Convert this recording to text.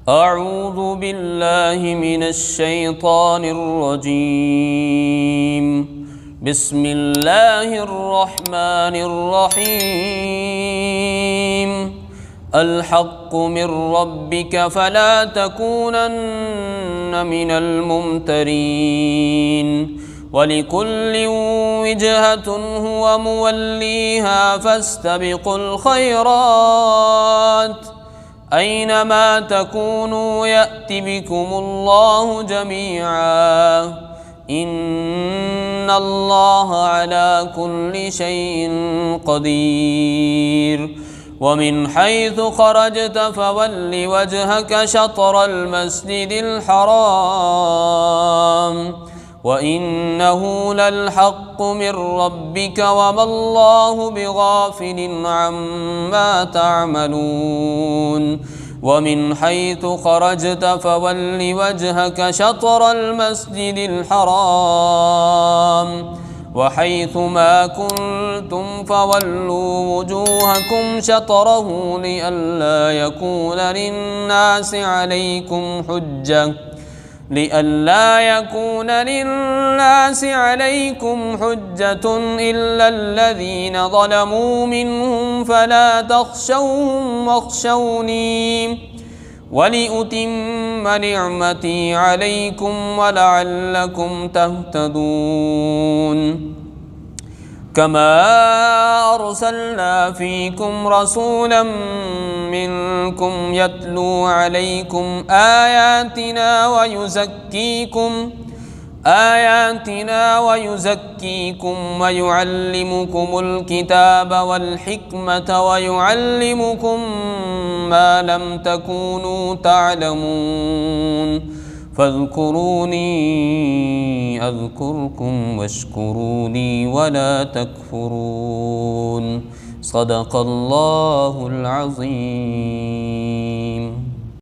أعوذ بالله من الشيطان الرجيم. بسم الله الرحمن الرحيم. الحق من ربك فلا تكونن من الممترين. ولكل وجهة هو موليها فاستبقوا الخيرات أينما تكونوا يأت بكم الله جميعا إن الله على كل شيء قدير. ومن حيث خرجت فول وجهك شطر المسجد الحرام وإنه للحق من ربك وما الله بغافل عما تعملون. ومن حيث خرجت فول وجهك شطر المسجد الحرام وحيث ما كنتم فولوا وجوهكم شطره لئلا يكون للناس عليكم حجة إلا الذين ظلموا منهم فلا تخشوهم واخشوني ولأتم نعمتي عليكم ولعلكم تهتدون. كما أرسلنا فيكم رسولا منكم يتلو عليكم آياتنا ويزكيكم ويعلمكم الكتاب والحكمة ويعلمكم ما لم تكونوا تعلمون. فاذكروني أذكركم واشكروني ولا تكفرون. صدق الله العظيم.